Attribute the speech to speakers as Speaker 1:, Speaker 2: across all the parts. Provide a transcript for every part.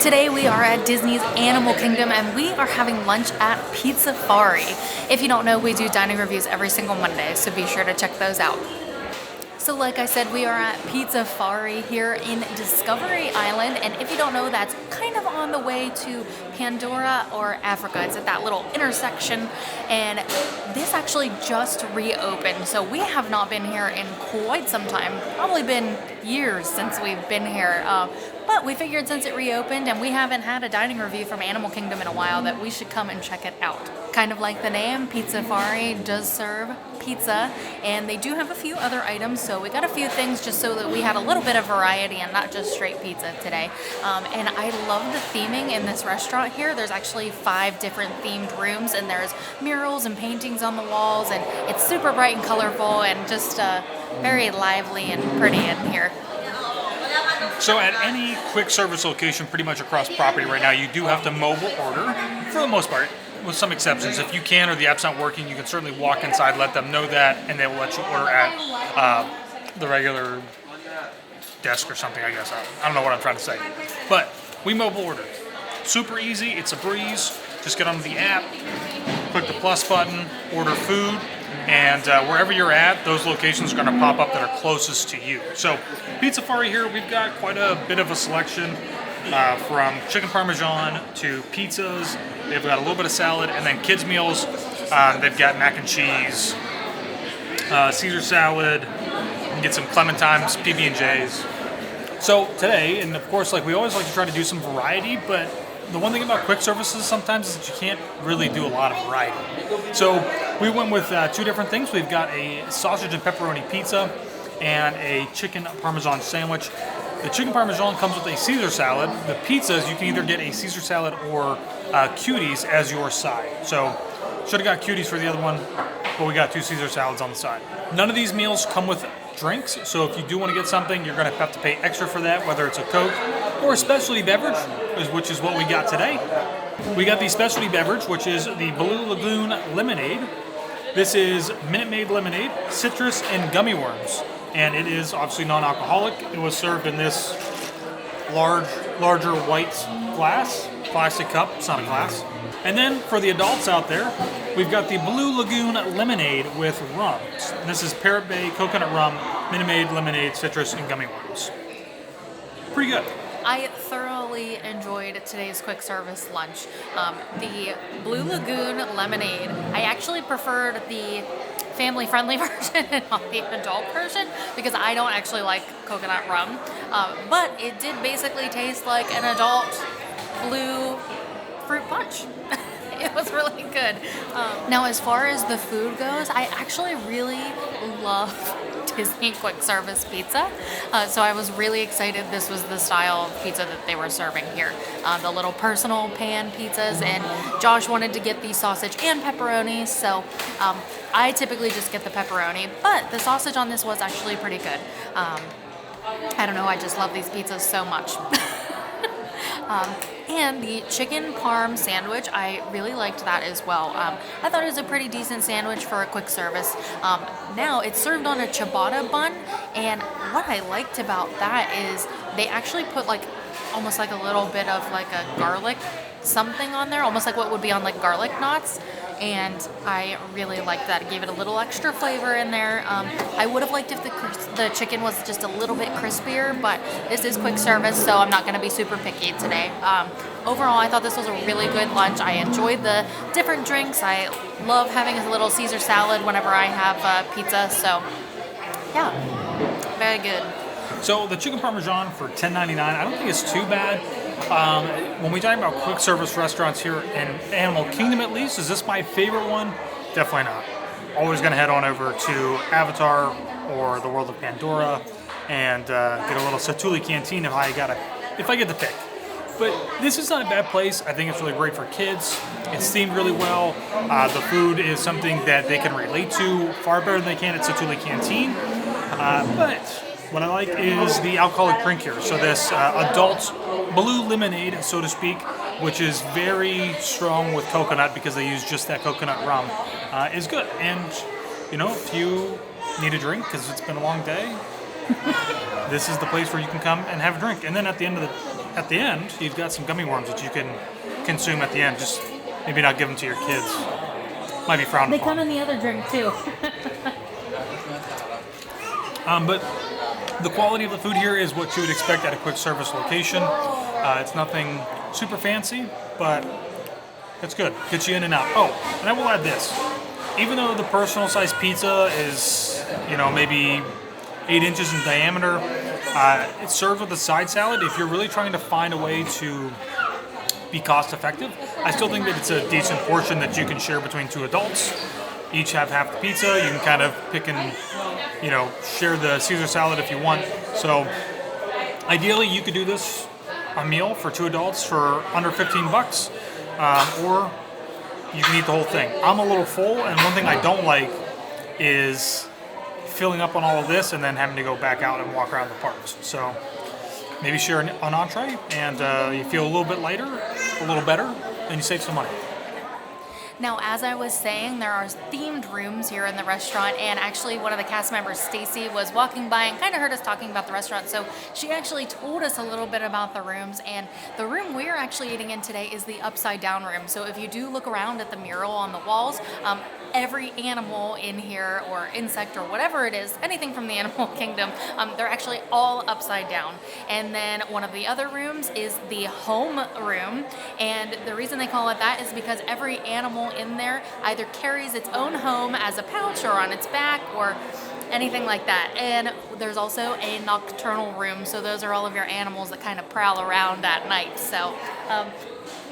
Speaker 1: Today we are at Disney's Animal Kingdom and we are having lunch at Pizzafari. If you don't know, we do dining reviews every single Monday, so be sure to check those out. So like I said, we are at Pizzafari here in Discovery Island, and if you don't know, that's kind of on the way to Pandora or Africa. It's at that little intersection, and this actually just reopened, so we have not been here in quite some time. Probably been years since we've been here, but we figured since it reopened and we haven't had a dining review from Animal Kingdom in a while that we should come and check it out. Kind of like the name, Pizzafari does serve pizza, and they do have a few other items, so we got a few things just so that we had a little bit of variety and not just straight pizza today. And I love the theming in this restaurant here. There's actually 5 different themed rooms, and there's murals and paintings on the walls, and it's super bright and colorful and just very lively and pretty in here.
Speaker 2: So at any quick service location pretty much across property right now, you do have to mobile order for the most part, with some exceptions. If you can or the app's not working, you can certainly walk inside, let them know that, and they will let you order at the regular desk or something, I guess. I don't know what I'm trying to say. But we mobile order. Super easy. It's a breeze. Just get onto the app, click the plus button, order food, and wherever you're at, those locations are going to pop up that are closest to you. So Pizzafari here, we've got quite a bit of a selection from chicken parmesan to pizzas. They've got a little bit of salad, and then kids meals. They've got mac and cheese, Caesar salad, you can get some clementines, PB&Js. So today, and of course, like we always like to try to do some variety, but the one thing about quick services sometimes is that you can't really do a lot of variety. So we went with 2 different things. We've got a sausage and pepperoni pizza and a chicken parmesan sandwich. The chicken parmesan comes with a Caesar salad. The pizzas, you can either get a Caesar salad or cuties as your side. So should have got cuties for the other one, but we got 2 Caesar salads on the side. None of these meals come with drinks, so if you do want to get something, you're going to have to pay extra for that, whether it's a Coke or a specialty beverage, which is what we got today. We got the specialty beverage, which is the Blue Lagoon Lemonade. This is Minute Maid lemonade, citrus, and gummy worms. And it is obviously non-alcoholic. It was served in this larger white glass, plastic cup. It's not a glass. And then for the adults out there, we've got the Blue Lagoon Lemonade with rum. And this is Parrot Bay Coconut Rum, Minute Maid lemonade, citrus, and gummy worms. Pretty good.
Speaker 1: I thoroughly enjoyed today's quick service lunch. The Blue Lagoon Lemonade, I actually preferred the family-friendly version and not the adult version because I don't actually like coconut rum. But it did basically taste like an adult blue fruit punch. It was really good. Now, as far as the food goes, I actually really love Disney quick service pizza. So I was really excited this was the style of pizza that they were serving here. The little personal pan pizzas, and Josh wanted to get the sausage and pepperoni, so I typically just get the pepperoni, but the sausage on this was actually pretty good. I don't know, I just love these pizzas so much. And the chicken parm sandwich, I really liked that as well. I thought it was a pretty decent sandwich for a quick service. Now, it's served on a ciabatta bun, and what I liked about that is they actually put almost like a little bit of like a garlic something on there, almost like what would be on like garlic knots. And I really liked that. It gave it a little extra flavor in there. I would have liked if the chicken was just a little bit crispier, but this is quick service, so I'm not going to be super picky today. Overall, I thought this was a really good lunch. I enjoyed the different drinks. I love having a little Caesar salad whenever I have pizza, so yeah, very good.
Speaker 2: So the chicken parmesan for $10.99, I don't think it's too bad. When we talk about quick service restaurants here in Animal Kingdom, at least, is this my favorite one? Definitely not. Always going to head on over to Avatar or the World of Pandora and get a little Satuli Canteen if I get the pick. But this is not a bad place. I think it's really great for kids. It's themed really well. The food is something that they can relate to far better than they can at Satuli Canteen. But what I like is the alcoholic drink here. So this adult blue lemonade, so to speak, which is very strong with coconut because they use just that coconut rum, is good. And, if you need a drink because it's been a long day, this is the place where you can come and have a drink. And then at the end of at the end, you've got some gummy worms that you can consume at the end. Just maybe not give them to your kids. Might be frowned
Speaker 1: They
Speaker 2: upon.
Speaker 1: come in the other drink too.
Speaker 2: But the quality of the food here is what you would expect at a quick service location. It's nothing super fancy, but it's good. Gets you in and out. Oh, and I will add this. Even though the personal size pizza is, maybe 8 inches in diameter, it's served with a side salad. If you're really trying to find a way to be cost effective, I still think that it's a decent portion that you can share between 2 adults. Each have half the pizza. You can kind of pick and, share the Caesar salad if you want. So ideally you could do this a meal for 2 adults for under $15, or you can eat the whole thing. I'm a little full, and one thing I don't like is filling up on all of this and then having to go back out and walk around the parks. So maybe share an entree, and you feel a little bit lighter, a little better, and you save some money.
Speaker 1: Now, as I was saying, there are themed rooms here in the restaurant, and actually one of the cast members, Stacy, was walking by and kind of heard us talking about the restaurant, so she actually told us a little bit about the rooms, and the room we're actually eating in today is the upside down room. So if you do look around at the mural on the walls, every animal in here, or insect, or whatever it is, anything from the animal kingdom, they're actually all upside down. And then one of the other rooms is the home room, and the reason they call it that is because every animal in there either carries its own home as a pouch or on its back or anything like that. And there's also a nocturnal room, so those are all of your animals that kind of prowl around at night. So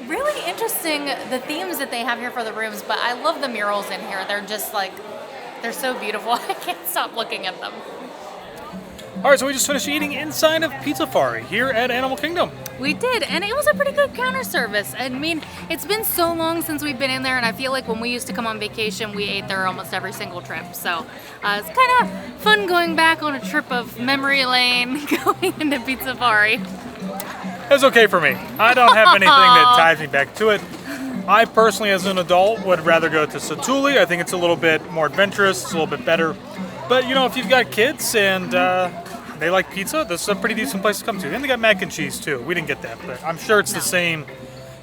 Speaker 1: really interesting, the themes that they have here for the rooms, but I love the murals in here. They're just they're so beautiful. I can't stop looking at them.
Speaker 2: All right, so we just finished eating inside of Pizzafari here at Animal Kingdom.
Speaker 1: We did, and it was a pretty good counter service. I mean, it's been so long since we've been in there, and I feel like when we used to come on vacation, we ate there almost every single trip. So it's kind of fun going back on a trip of memory lane, going into Pizzafari.
Speaker 2: It's okay for me. I don't have anything that ties me back to it. I personally, as an adult, would rather go to Satuli. I think it's a little bit more adventurous, it's a little bit better. But, if you've got kids and they like pizza, this is a pretty decent place to come to. And they got mac and cheese, too. We didn't get that, but I'm sure it's the same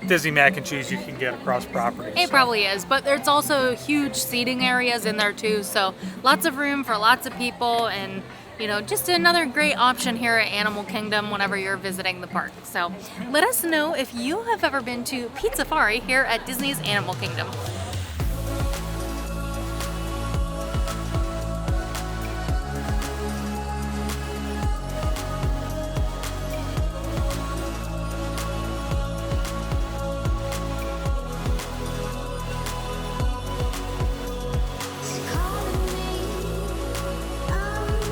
Speaker 2: Disney mac and cheese you can get across property.
Speaker 1: It probably is, but there's also huge seating areas in there, too. So lots of room for lots of people, and just another great option here at Animal Kingdom whenever you're visiting the park. So let us know if you have ever been to Pizzafari here at Disney's Animal Kingdom.